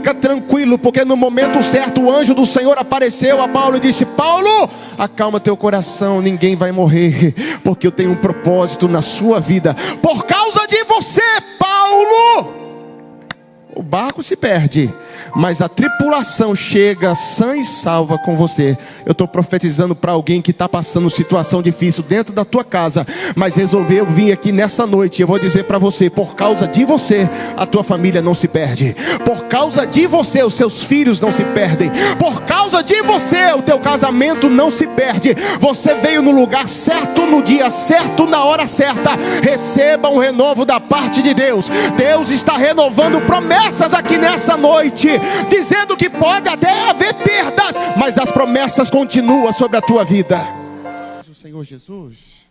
fica tranquilo, porque no momento certo o anjo do Senhor apareceu a Paulo e disse: Paulo, acalma teu coração, ninguém vai morrer, porque eu tenho um propósito na sua vida. Por causa de você, Paulo, o barco se perde, mas a tripulação chega sã e salva com você. Eu estou profetizando para alguém que está passando situação difícil dentro da tua casa, mas resolveu vir aqui nessa noite. Eu vou dizer para você: por causa de você, a tua família não se perde. Por causa de você, os seus filhos não se perdem. Por causa de você, o teu casamento não se perde. Você veio no lugar certo, no dia certo, na hora certa. Receba um renovo da parte de Deus. Deus está renovando promessas aqui nessa noite, dizendo que pode até haver perdas, mas as promessas continuam sobre a tua vida. O Senhor Jesus,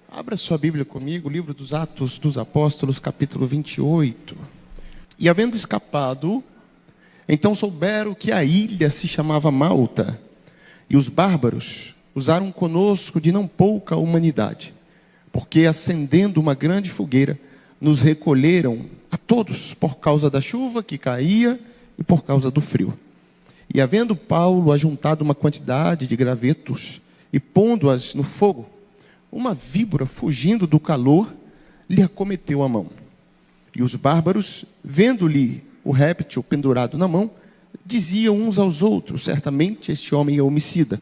abra sua Bíblia comigo, livro dos Atos dos Apóstolos, capítulo 28. E havendo escapado, então souberam que a ilha se chamava Malta, e os bárbaros usaram conosco de não pouca humanidade, porque acendendo uma grande fogueira, nos recolheram a todos, por causa da chuva que caía e por causa do frio. E havendo Paulo ajuntado uma quantidade de gravetos e pondo-as no fogo, uma víbora, fugindo do calor, lhe acometeu a mão. E os bárbaros, vendo-lhe o réptil pendurado na mão, diziam uns aos outros: certamente este homem é homicida,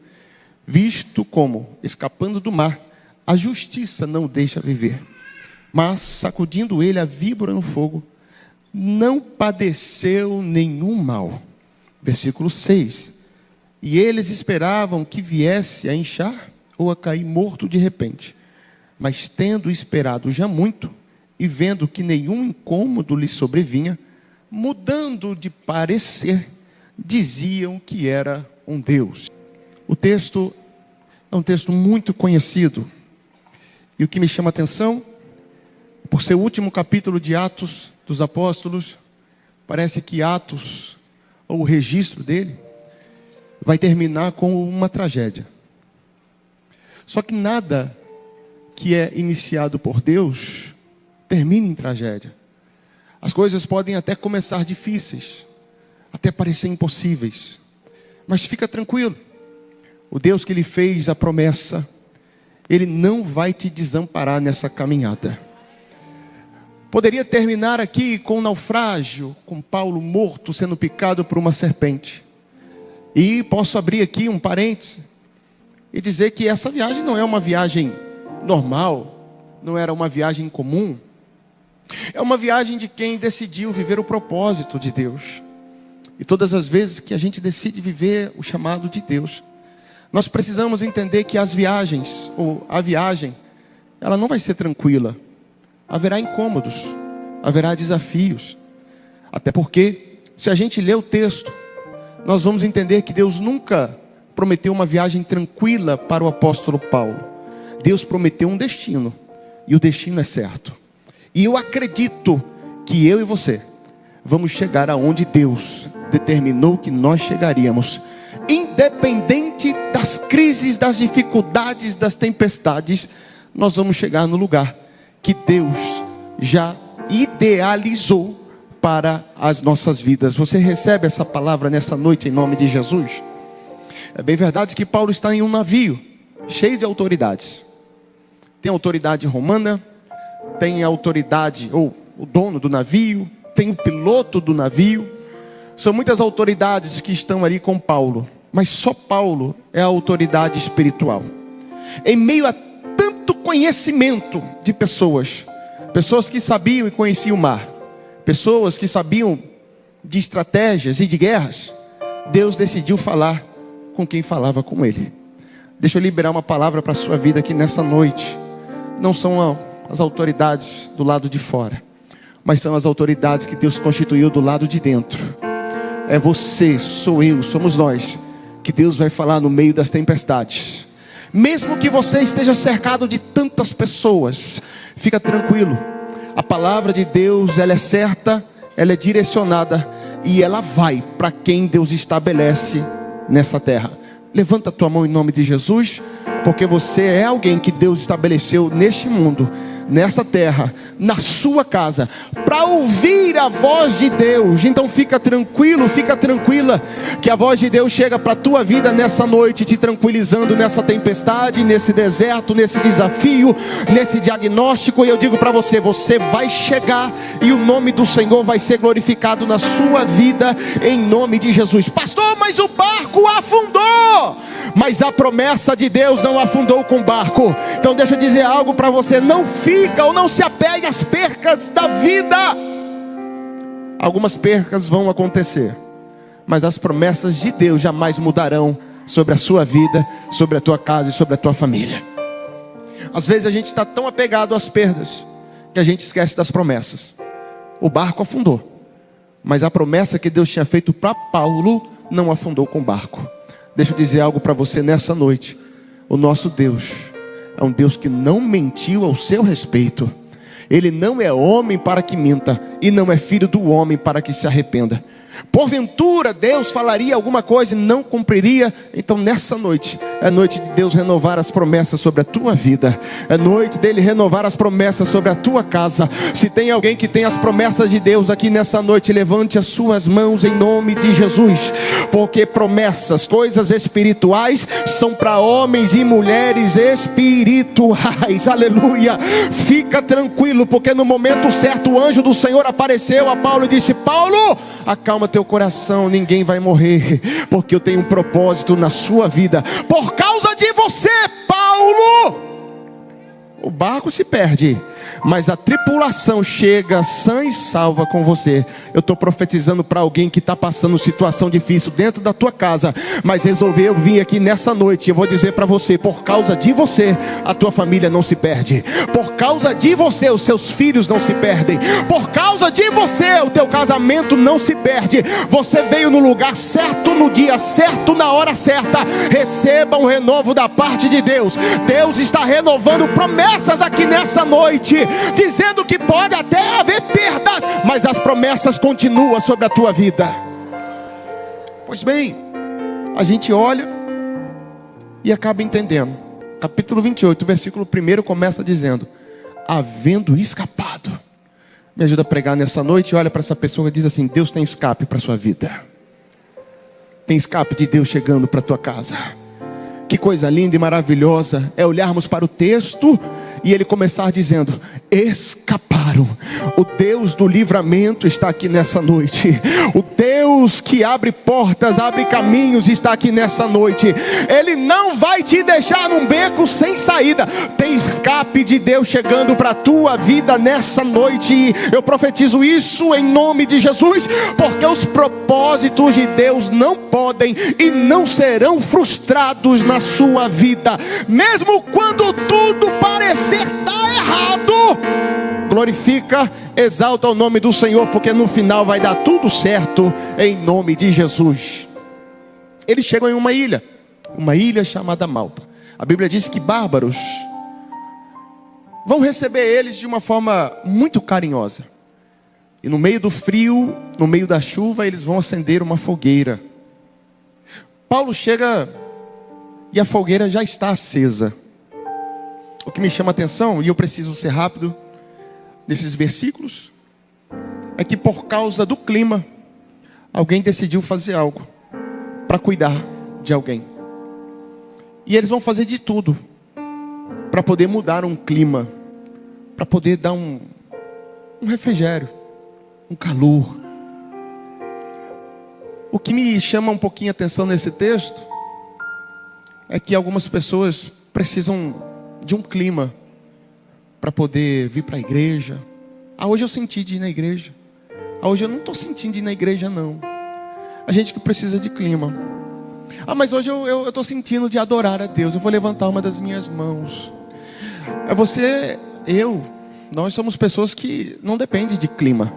visto como, escapando do mar, a justiça não o deixa viver. Mas, sacudindo ele a víbora no fogo, não padeceu nenhum mal. Versículo 6. E eles esperavam que viesse a inchar ou a cair morto de repente. Mas tendo esperado já muito, e vendo que nenhum incômodo lhe sobrevinha, mudando de parecer, diziam que era um Deus. O texto é um texto muito conhecido. E o que me chama a atenção, por ser o último capítulo de Atos dos Apóstolos, parece que Atos, ou o registro dele, vai terminar com uma tragédia. Só que nada que é iniciado por Deus termina em tragédia. As coisas podem até começar difíceis, até parecer impossíveis, mas fica tranquilo. O Deus que lhe fez a promessa, Ele não vai te desamparar nessa caminhada. Poderia terminar aqui com um naufrágio, com Paulo morto, sendo picado por uma serpente. E posso abrir aqui um parêntese e dizer que essa viagem não é uma viagem normal, não era uma viagem comum. É uma viagem de quem decidiu viver o propósito de Deus. E todas as vezes que a gente decide viver o chamado de Deus, nós precisamos entender que as viagens, ou a viagem, ela não vai ser tranquila. Haverá incômodos, haverá desafios. Até porque, se a gente ler o texto, nós vamos entender que Deus nunca prometeu uma viagem tranquila para o apóstolo Paulo. Deus prometeu um destino, e o destino é certo. E eu acredito que eu e você vamos chegar aonde Deus determinou que nós chegaríamos. Independente das crises, das dificuldades, das tempestades, nós vamos chegar no lugar que Deus já idealizou para as nossas vidas. Você recebe essa palavra nessa noite em nome de Jesus? É bem verdade que Paulo está em um navio cheio de autoridades. Tem autoridade romana, tem autoridade, ou o dono do navio, tem o piloto do navio. São muitas autoridades que estão ali com Paulo, mas só Paulo é a autoridade espiritual. Em meio a tanto conhecimento de pessoas que sabiam e conheciam o mar, pessoas que sabiam de estratégias e de guerras, Deus decidiu falar com quem falava com ele. Deixa eu liberar uma palavra para a sua vida aqui nessa noite. Não são as autoridades do lado de fora, mas são as autoridades que Deus constituiu do lado de dentro. É você, sou eu, somos nós, que Deus vai falar no meio das tempestades. Mesmo que você esteja cercado de tantas pessoas, fica tranquilo. A palavra de Deus, ela é certa, ela é direcionada, e ela vai para quem Deus estabelece nessa terra. Levanta a tua mão em nome de Jesus, porque você é alguém que Deus estabeleceu neste mundo. nessa terra, na sua casa, para ouvir a voz de Deus. Então fica tranquilo, fica tranquila, que a voz de Deus chega para a tua vida nessa noite, te tranquilizando nessa tempestade, nesse deserto, nesse desafio, nesse diagnóstico. E eu digo para você, você vai chegar e o nome do Senhor vai ser glorificado na sua vida, em nome de Jesus. Pastor, mas o barco afundou. Mas a promessa de Deus não afundou com o barco. Então deixa eu dizer algo para você: não fica ou não se apegue às percas da vida. Algumas percas vão acontecer, mas as promessas de Deus jamais mudarão sobre a sua vida, sobre a tua casa e sobre a tua família. Às vezes a gente está tão apegado às perdas que a gente esquece das promessas. O barco afundou, mas a promessa que Deus tinha feito para Paulo não afundou com o barco. Deixa eu dizer algo para você nessa noite: o nosso Deus é um Deus que não mentiu ao seu respeito. Ele não é homem para que minta, e não é filho do homem para que se arrependa. Porventura Deus falaria alguma coisa e não cumpriria? Então nessa noite é noite de Deus renovar as promessas sobre a tua vida, é noite dele renovar as promessas sobre a tua casa. Se tem alguém que tem as promessas de Deus aqui nessa noite, levante as suas mãos em nome de Jesus, porque promessas, coisas espirituais, são para homens e mulheres espirituais. Aleluia. Fica tranquilo, porque no momento certo o anjo do Senhor apareceu a Paulo e disse: Paulo, acalma teu coração, ninguém vai morrer, porque eu tenho um propósito na sua vida. Por causa de você, Paulo, o barco se perde, mas a tripulação chega sã e salva com você. Eu estou profetizando para alguém que está passando situação difícil dentro da tua casa, mas resolveu vir aqui nessa noite. Eu vou dizer para você: por causa de você, a tua família não se perde. Por causa de você, os seus filhos não se perdem. Por causa de você, o teu casamento não se perde. Você veio no lugar certo, no dia certo, na hora certa. Receba um renovo da parte de Deus. Deus está renovando promessas aqui nessa noite, dizendo que pode até haver perdas, mas as promessas continuam sobre a tua vida. Pois bem, a gente olha e acaba entendendo. Capítulo 28, versículo 1 começa dizendo: havendo escapado. Me ajuda a pregar nessa noite. Olha para essa pessoa e diz assim: Deus tem escape para a sua vida. Tem escape de Deus chegando para a tua casa. Que coisa linda e maravilhosa é olharmos para o texto e ele começar dizendo: escaparam. O Deus do livramento está aqui nessa noite. O Deus que abre portas, abre caminhos, está aqui nessa noite. Ele não vai te deixar num beco sem saída. Tem escape de Deus chegando para a tua vida nessa noite. E eu profetizo isso em nome de Jesus, porque os propósitos de Deus não podem e não serão frustrados na sua vida. Mesmo quando tudo parecer estar errado, glorifica, exalta o nome do Senhor, porque no final vai dar tudo certo em nome de Jesus. Eles chegam em uma ilha chamada Malta. A Bíblia diz que bárbaros vão receber eles de uma forma muito carinhosa. E no meio do frio, no meio da chuva, eles vão acender uma fogueira. Paulo chega e a fogueira já está acesa. O que me chama a atenção, e eu preciso ser rápido nesses versículos, é que por causa do clima, alguém decidiu fazer algo para cuidar de alguém. E eles vão fazer de tudo para poder mudar um clima, para poder dar um refrigério, um calor. O que me chama um pouquinho a atenção nesse texto é que algumas pessoas precisam de um clima para poder vir para a igreja. Hoje eu senti de ir na igreja. Hoje eu não estou sentindo de ir na igreja não. A gente que precisa de clima. Mas hoje eu estou sentindo de adorar a Deus. Eu vou levantar uma das minhas mãos. Nós somos pessoas que não dependem de clima.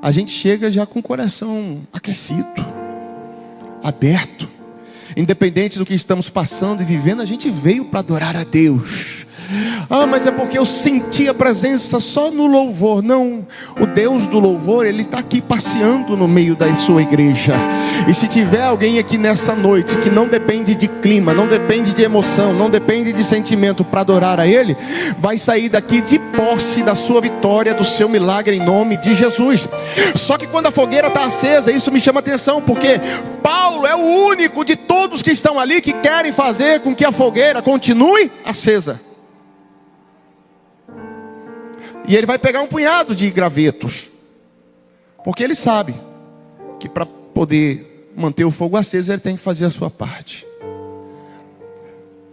A gente chega já com o coração aquecido, aberto. Independente do que estamos passando e vivendo, a gente veio para adorar a Deus. Ah, mas é porque eu senti a presença só no louvor. Não, o Deus do louvor, Ele está aqui passeando no meio da sua igreja. E se tiver alguém aqui nessa noite que não depende de clima, não depende de emoção, não depende de sentimento para adorar a Ele, vai sair daqui de posse da sua vitória, do seu milagre em nome de Jesus. Só que quando a fogueira está acesa, isso me chama atenção, porque Paulo é o único de todos que estão ali que querem fazer com que a fogueira continue acesa. E ele vai pegar um punhado de gravetos, porque ele sabe que para poder manter o fogo aceso, ele tem que fazer a sua parte.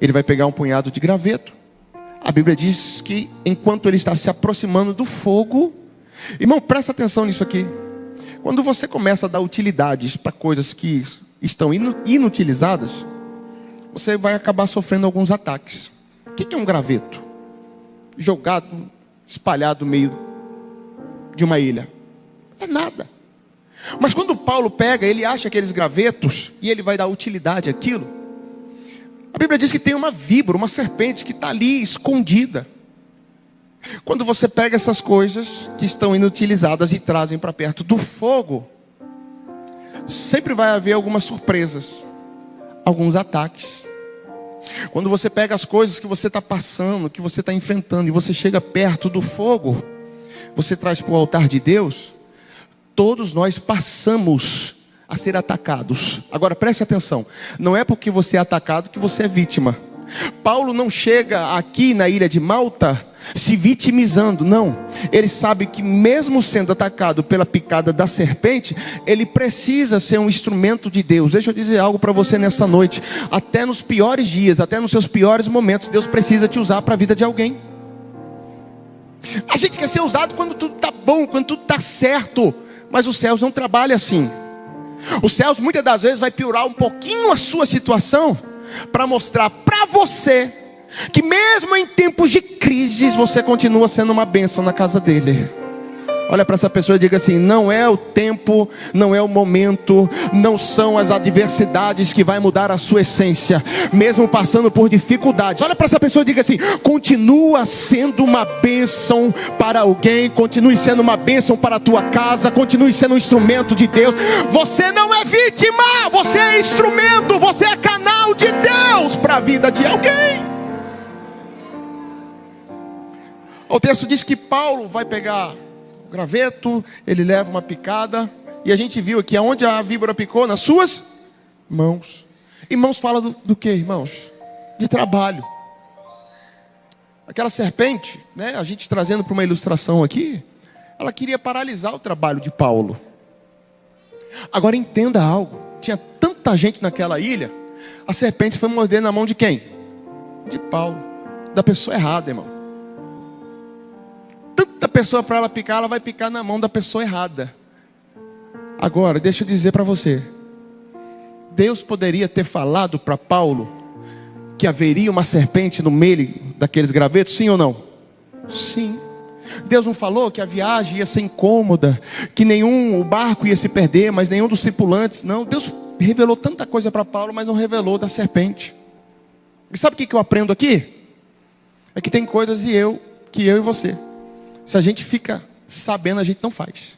Ele vai pegar um punhado de graveto. A Bíblia diz que enquanto ele está se aproximando do fogo, irmão, presta atenção nisso aqui. Quando você começa a dar utilidades para coisas que estão inutilizadas, você vai acabar sofrendo alguns ataques. O que é um graveto? Jogado, espalhado no meio de uma ilha. É nada. Mas quando Paulo pega, ele acha aqueles gravetos e ele vai dar utilidade àquilo. A Bíblia diz que tem uma víbora, uma serpente que está ali escondida. Quando você pega essas coisas que estão inutilizadas e trazem para perto do fogo, sempre vai haver algumas surpresas, alguns ataques. Quando você pega as coisas que você está passando, que você está enfrentando, e você chega perto do fogo, você traz para o altar de Deus, todos nós passamos a ser atacados. Agora preste atenção, não é porque você é atacado que você é vítima. Paulo não chega aqui na ilha de Malta se vitimizando, não. Ele sabe que mesmo sendo atacado pela picada da serpente, ele precisa ser um instrumento de Deus. Deixa eu dizer algo para você nessa noite. Até nos piores dias, até nos seus piores momentos, Deus precisa te usar para a vida de alguém. A gente quer ser usado quando tudo está bom, quando tudo está certo, mas os céus não trabalham assim. Os céus muitas das vezes vai piorar um pouquinho a sua situação, para mostrar para você que mesmo em tempos de crises você continua sendo uma bênção na casa dele. Olha para essa pessoa e diga assim: não é o tempo, não é o momento, não são as adversidades que vai mudar a sua essência, mesmo passando por dificuldades. Olha para essa pessoa e diga assim: continua sendo uma bênção para alguém, continue sendo uma bênção para a tua casa, continue sendo um instrumento de Deus. Você não é vítima, você é instrumento, você é canal de Deus para a vida de alguém. O texto diz que Paulo vai pegar graveto, ele leva uma picada, e a gente viu aqui aonde a víbora picou, nas suas mãos. E mãos fala do que, irmãos? De trabalho. Aquela serpente, né, a gente trazendo para uma ilustração aqui, ela queria paralisar o trabalho de Paulo. Agora entenda algo, tinha tanta gente naquela ilha, a serpente foi morder na mão de quem? De Paulo, da pessoa errada, irmão. Tanta pessoa para ela picar, ela vai picar na mão da pessoa errada. Agora, deixa eu dizer para você, Deus poderia ter falado para Paulo que haveria uma serpente no meio daqueles gravetos, sim ou não? Sim. Deus não falou que a viagem ia ser incômoda, que o barco ia se perder, mas nenhum dos tripulantes, não. Deus revelou tanta coisa para Paulo, mas não revelou da serpente. E sabe o que eu aprendo aqui? É que tem coisas que eu e você, se a gente fica sabendo, a gente não faz.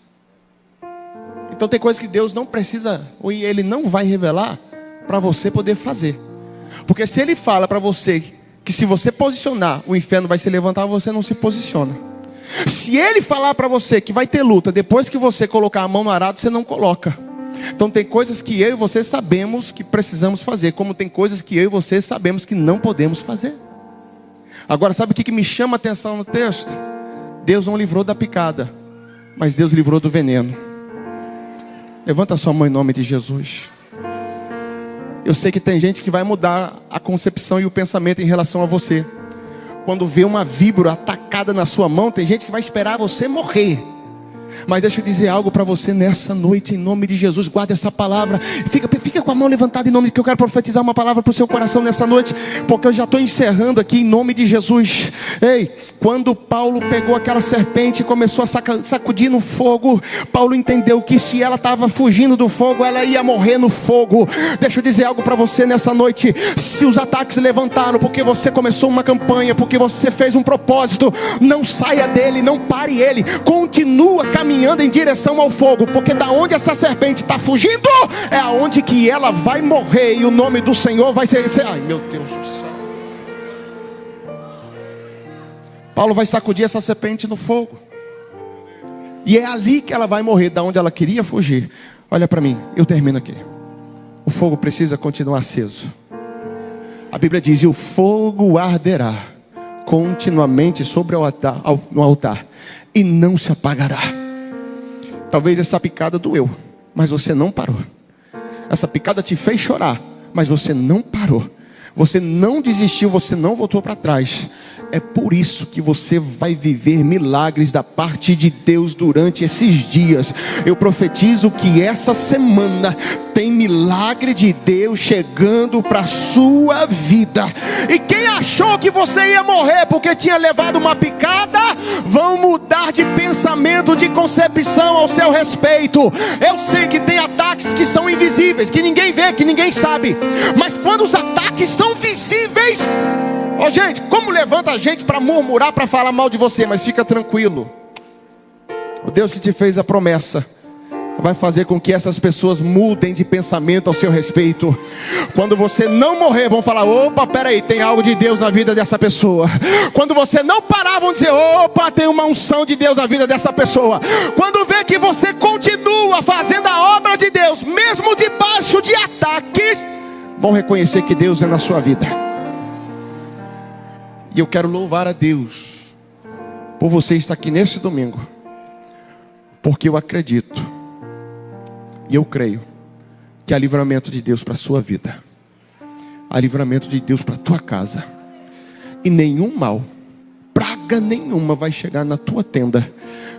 Então tem coisas que Deus não precisa, ou Ele não vai revelar para você poder fazer. Porque se Ele fala para você que se você posicionar, o inferno vai se levantar, você não se posiciona. Se Ele falar para você que vai ter luta, depois que você colocar a mão no arado, você não coloca. Então tem coisas que eu e você sabemos que precisamos fazer, como tem coisas que eu e você sabemos que não podemos fazer. Agora sabe o que me chama a atenção no texto? Deus não livrou da picada, mas Deus livrou do veneno. Levanta a sua mão em nome de Jesus. Eu sei que tem gente que vai mudar a concepção e o pensamento em relação a você. Quando vê uma víbora atacada na sua mão, tem gente que vai esperar você morrer. Mas deixa eu dizer algo para você nessa noite, em nome de Jesus. Guarda essa palavra. Fica com a mão levantada em nome de que eu quero profetizar uma palavra para o seu coração nessa noite, porque eu já estou encerrando aqui em nome de Jesus. Ei, quando Paulo pegou aquela serpente e começou a sacudir no fogo, Paulo entendeu que se ela estava fugindo do fogo, ela ia morrer no fogo. Deixa eu dizer algo para você nessa noite. Se os ataques levantaram porque você começou uma campanha, porque você fez um propósito, não saia dele, não pare ele, continua caminhando em direção ao fogo, porque da onde essa serpente está fugindo, é aonde que ela vai morrer, e o nome do Senhor vai ser... Ai meu Deus do céu. Paulo vai sacudir essa serpente no fogo, e é ali que ela vai morrer, da onde ela queria fugir. Olha para mim, eu termino aqui. O fogo precisa continuar aceso. A Bíblia diz: e o fogo arderá continuamente sobre no altar, e não se apagará. Talvez essa picada doeu, mas você não parou. Essa picada te fez chorar, mas você não parou. Você não desistiu, você não voltou para trás. É por isso que você vai viver milagres da parte de Deus durante esses dias. Eu profetizo que essa semana tem milagre de Deus chegando para a sua vida. E quem achou que você ia morrer porque tinha levado uma picada, vão mudar de pensamento, de concepção ao seu respeito. Eu sei que tem ataques que são invisíveis, que ninguém vê, que ninguém sabe. Mas quando os ataques são visíveis... Ó, gente, como levanta a gente para murmurar, para falar mal de você? Mas fica tranquilo. O Deus que te fez a promessa vai fazer com que essas pessoas mudem de pensamento ao seu respeito. Quando você não morrer, vão falar: opa, peraí, tem algo de Deus na vida dessa pessoa. Quando você não parar, vão dizer: opa, tem uma unção de Deus na vida dessa pessoa. Quando vê que você continua fazendo a obra de Deus, mesmo debaixo de ataques, vão reconhecer que Deus é na sua vida. E eu quero louvar a Deus por você estar aqui nesse domingo, porque eu acredito e eu creio que há livramento de Deus para a sua vida, há livramento de Deus para a tua casa, e nenhum mal, praga nenhuma vai chegar na tua tenda.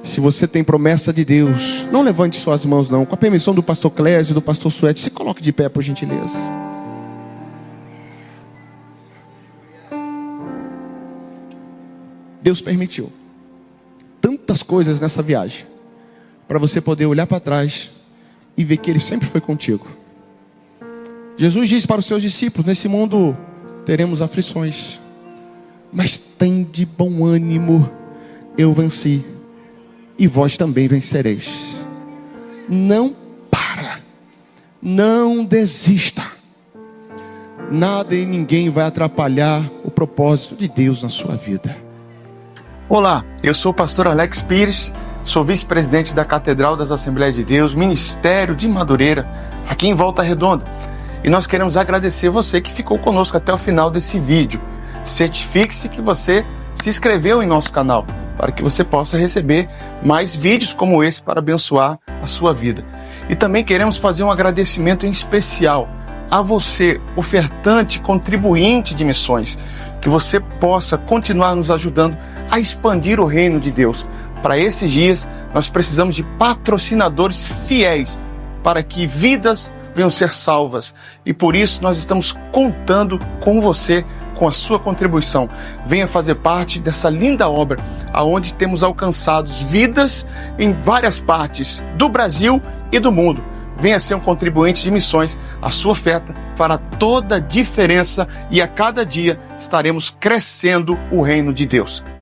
Se você tem promessa de Deus, não levante suas mãos não. Com a permissão do pastor Clésio e do pastor Suete, se coloque de pé por gentileza. Deus permitiu tantas coisas nessa viagem, para você poder olhar para trás e ver que Ele sempre foi contigo. Jesus disse para os seus discípulos: nesse mundo teremos aflições, mas tem de bom ânimo, eu venci, e vós também vencereis. Não para, não desista. Nada e ninguém vai atrapalhar o propósito de Deus na sua vida. Olá, eu sou o pastor Alex Pires, sou vice-presidente da Catedral das Assembleias de Deus, Ministério de Madureira, aqui em Volta Redonda. E nós queremos agradecer você que ficou conosco até o final desse vídeo. Certifique-se que você se inscreveu em nosso canal, para que você possa receber mais vídeos como esse para abençoar a sua vida. E também queremos fazer um agradecimento em especial a você, ofertante, contribuinte de missões, que você possa continuar nos ajudando a expandir o reino de Deus. Para esses dias, nós precisamos de patrocinadores fiéis, para que vidas venham ser salvas. E por isso nós estamos contando com você, com a sua contribuição. Venha fazer parte dessa linda obra, aonde temos alcançado vidas em várias partes do Brasil e do mundo. Venha ser um contribuinte de missões. A sua oferta fará toda a diferença, e a cada dia estaremos crescendo o reino de Deus.